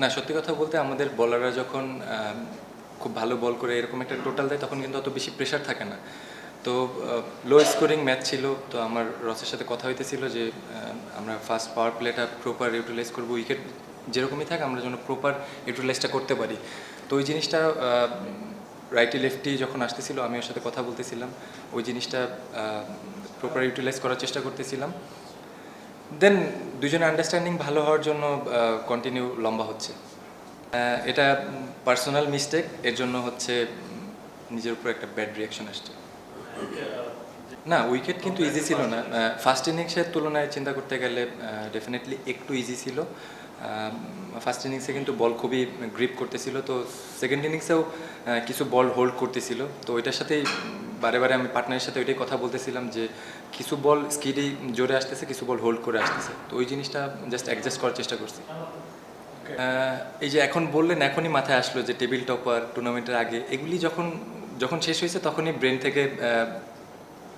না, সত্যি কথা বলতে আমাদের বোলাররা যখন খুব ভালো বল করে এরকম একটা টোটাল দেয় তখন কিন্তু অত বেশি প্রেশার থাকে না। তো লো স্কোরিং ম্যাচ ছিল, তো আমার রসের সাথে কথা হইতেছিল যে আমরা ফার্স্ট পাওয়ার প্লেটা প্রপার ইউটিলাইজ করবো, উইকেট যেরকমই থাকে আমরা যেন প্রপার ইউটিলাইজটা করতে পারি। তো ওই জিনিসটা রাইটি লেফটি যখন আসতেছিল আমি ওর সাথে কথা বলতেছিলাম, ওই জিনিসটা প্রপার ইউটিলাইজ করার চেষ্টা করতেছিলাম। দেন দুজনের আন্ডারস্ট্যান্ডিং ভালো হওয়ার জন্য কন্টিনিউ লম্বা হচ্ছে। এটা পার্সোনাল মিস্টেক, এর জন্য হচ্ছে নিজের উপর একটা ব্যাড রিয়াকশন আসছে। না, উইকেট কিন্তু ইজি ছিল না। ফার্স্ট ইনিংসের তুলনায় চিন্তা করতে গেলে ডেফিনেটলি একটু ইজি ছিল। ফার্স্ট ইনিংসে কিন্তু বল খুবই গ্রিপ করতেছিল, তো সেকেন্ড ইনিংসেও কিছু বল হোল্ড করতেছিল। তো ওইটার সাথেই বারে বারে আমি পার্টনারের সাথে ওইটাই কথা বলতেছিলাম যে কিছু বল স্কিডেই জোরে আসতেছে, কিছু বল হোল্ড করে আসতেছে। তো ওই জিনিসটা জাস্ট অ্যাডজাস্ট করার চেষ্টা করছি। এই যে এখন বললেন, এখনই মাথায় আসলো যে টেবিল টপার টুর্নামেন্টের আগে এগুলি যখন যখন শেষ হয়েছে তখনই ব্রেন থেকে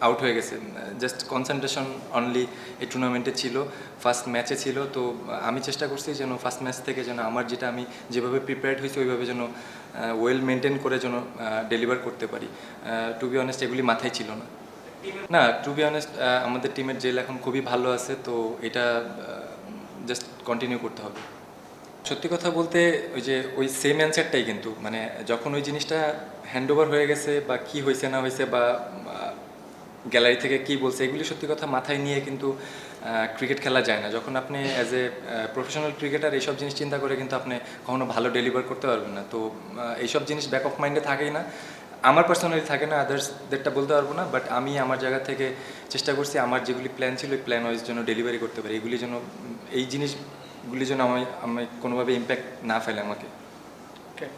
আউট হয়ে গেছে। জাস্ট কনসেন্ট্রেশন অনলি এই টুর্নামেন্টে ছিল, ফার্স্ট ম্যাচে ছিল। তো আমি চেষ্টা করছি যেন ফার্স্ট ম্যাচ থেকে যেন আমার যেটা আমি যেভাবে প্রিপেয়ার্ড হয়েছি ওইভাবে যেন ওয়েল মেনটেন করে যেন ডেলিভার করতে পারি। টু বি অনেস্ট এগুলি মাথায় ছিল না। না, টু বি অনেস্ট আমাদের টিমের জেল এখন খুবই ভালো আছে, তো এটা জাস্ট কন্টিনিউ করতে হবে। সত্যি কথা বলতে ওই যে ওই সেম অ্যান্সারটাই, কিন্তু মানে যখন ওই জিনিসটা হ্যান্ড ওভার হয়ে গেছে বা কি হয়েছে না হয়েছে বা গ্যালারি থেকে কি বলছে এগুলি সত্যি কথা মাথায় নিয়ে কিন্তু ক্রিকেট খেলা যায় না। যখন আপনি অ্যাজ এ প্রফেশনাল ক্রিকেটার এইসব জিনিস চিন্তা করে কিন্তু আপনি কখনো ভালো ডেলিভার করতে পারবেন না। তো এইসব জিনিস ব্যাক অফ মাইন্ডে থাকেই না, আমার পার্সোনালি থাকে না, আদার্সদেরটা বলতে পারবো না। বাট আমি আমার জায়গা থেকে চেষ্টা করছি আমার যেগুলি প্ল্যান ছিল ওই প্ল্যান ওয়াইজ যেন ডেলিভারি করতে পারি, এগুলি যেন এই জিনিসগুলি যেন আমি কোনোভাবে ইম্প্যাক্ট না ফেলে আমাকে।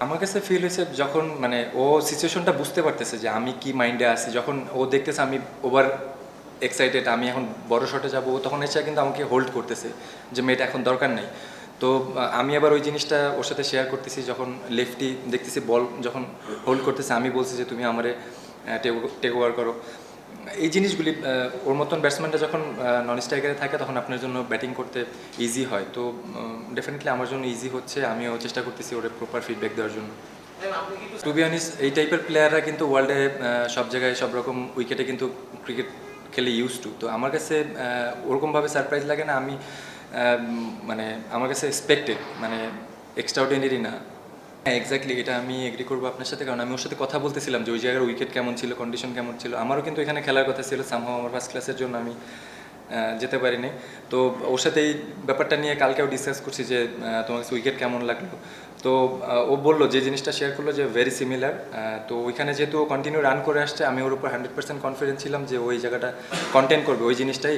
আমার কাছে ফিল হয়েছে যখন মানে ও সিচুয়েশনটা বুঝতে পারতেছে যে আমি কি মাইন্ডে আছি, যখন ও দেখতেছে আমি ওভার এক্সাইটেড, আমি এখন বড় শটে যাবো, তখন এসে কিন্তু আমাকে হোল্ড করতেছে যে মেয়েটা এখন দরকার নেই। তো আমি আবার ওই জিনিসটা ওর সাথে শেয়ার করতেছি, যখন লেফটি দেখতেছি বল যখন হোল্ড করতেছে আমি বলছি যে তুমি আমারে টেক ওভার করো। এই জিনিসগুলি ওর মতন ব্যাটসম্যানটা যখন নন স্ট্রাইকারে থাকে তখন আপনার জন্য ব্যাটিং করতে ইজি হয়। তো ডেফিনেটলি আমার জন্য ইজি হচ্ছে, আমিও চেষ্টা করতেছি ওর প্রপার ফিডব্যাক দেওয়ার জন্য। টু বি অনেস্ট এই টাইপের প্লেয়াররা কিন্তু ওয়ার্ল্ডে সব জায়গায় সব রকম উইকেটে কিন্তু ক্রিকেট খেলে ইউজ টু। তো আমার কাছে ওরকমভাবে সারপ্রাইজ লাগে না। আমি মানে আমার কাছে এক্সপেক্টেড, মানে এক্সট্রাঅর্ডিনারি না। হ্যাঁ, এক্স্যাক্টলি, এটা আমি এগ্রি করবো আপনার সাথে, কারণ আমি ওর সাথে কথা বলতেছিলাম যে ওই জায়গার উইকেট কেমন ছিল, কন্ডিশন কেমন ছিল। আমারও কিন্তু এখানে খেলার কথা ছিল, সামহাও আমার ফার্স্ট ক্লাসের জন্য আমি যেতে পারিনি। তো ওর সাথে এই ব্যাপারটা নিয়ে কালকেও ডিসকাস করছি যে তোমার কাছে উইকেট কেমন লাগলো। তো ও বললো যে জিনিসটা শেয়ার করলো যে ভেরি সিমিলার। তো ওইখানে যেহেতু ও কন্টিনিউ রান করে আসছে, আমি ওর উপর 100% কনফিডেন্স ছিলাম যে ওই জায়গাটা কন্টেন্ট করবে, ওই জিনিসটাই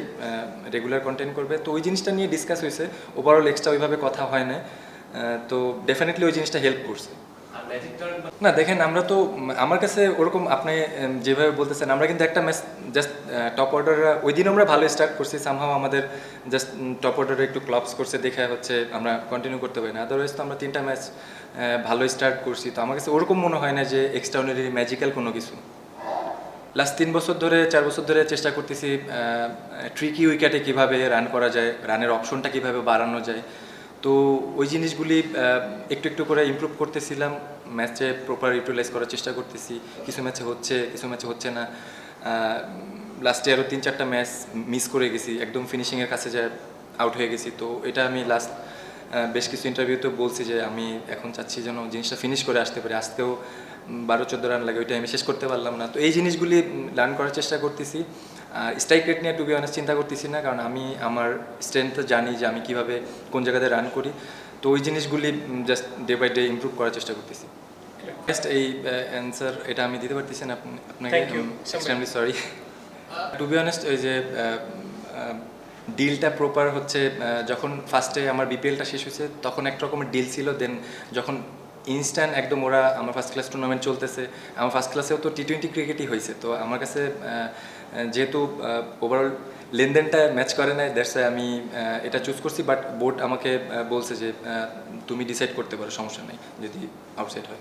রেগুলার কন্টেন্ট করবে। তো ওই জিনিসটা নিয়ে ডিসকাস হয়েছে, ওভারঅল এক্সট্রা ওইভাবে কথা হয় না। তো ডেফিনেটলি ওই জিনিসটা হেল্প করছে। না দেখেন, আমরা তো আমার কাছে ওরকম আপনি যেভাবে বলতেছেন, আমরা কিন্তু একটা ম্যাচ জাস্ট টপ অর্ডাররা ওই দিন আমরা ভালো স্টার্ট করছি, সামহাও আমাদের জাস্ট টপ অর্ডারে একটু ক্লাবস করছে দেখে হচ্ছে আমরা কন্টিনিউ করতে পারি না। আদারওয়াইজ তো আমরা 3টা ম্যাচ ভালো স্টার্ট করছি। তো আমার কাছে ওরকম মনে হয় না যে এক্সট্রাঅর্ডিনারি ম্যাজিক্যাল কোনো কিছু। লাস্ট 3 বছর ধরে 4 বছর ধরে চেষ্টা করতেছি ট্রিকি উইকেটে কীভাবে রান করা যায়, রানের অপশনটা কীভাবে বাড়ানো যায়। তো ওই জিনিসগুলি একটু একটু করে ইমপ্রুভ করতেছিলাম, ম্যাচে প্রপার ইউটিলাইজ করার চেষ্টা করতেছি। কিছু ম্যাচে হচ্ছে, কিছু ম্যাচে হচ্ছে না। লাস্টে আরও 3-4টা ম্যাচ মিস করে গেছি, একদম ফিনিশিংয়ের কাছে যায় আউট হয়ে গেছি। তো এটা আমি লাস্ট বেশ কিছু ইন্টারভিউতে বলছি যে আমি এখন চাচ্ছি যেন জিনিসটা ফিনিশ করে আসতে পারি। আজকেও 12-14 রান লাগে, ওইটা আমি শেষ করতে পারলাম না। তো এই জিনিসগুলি লার্ন করার চেষ্টা করতেছি। স্ট্রাইক রেট নিয়ে টু বি অনেস্ট চিন্তা করতেছি না, কারণ আমি আমার স্ট্রেংথ জানি যে আমি কীভাবে কোন জায়গাতে রান করি। তো ওই জিনিসগুলি just day by day improve করার চেষ্টা করতেছি। জাস্ট এই অ্যান্সার এটা আমি দিতে পারতেছি না আপনাকে, extremely sorry. To be honest ওই যে ডিলটা প্রপার হচ্ছে, যখন ফার্স্টে আমার বিপিএলটা শেষ হয়েছে তখন এক রকমের ডিল ছিল। দেন যখন ইনস্ট্যান্ট একদম ওরা আমার ফার্স্ট ক্লাস টুর্নামেন্ট চলতেছে, আমার ফার্স্ট ক্লাসেও তো টি-20 ক্রিকেটই হয়েছে। তো আমার কাছে যেহেতু ওভারঅল লেনদেনটা ম্যাচ করে নাই, দ্যাটস আমি এটা চুজ করছি। বাট বোর্ড আমাকে বলছে যে তুমি ডিসাইড করতে পারো, সমস্যা নেই যদি আউটসাইড হয়।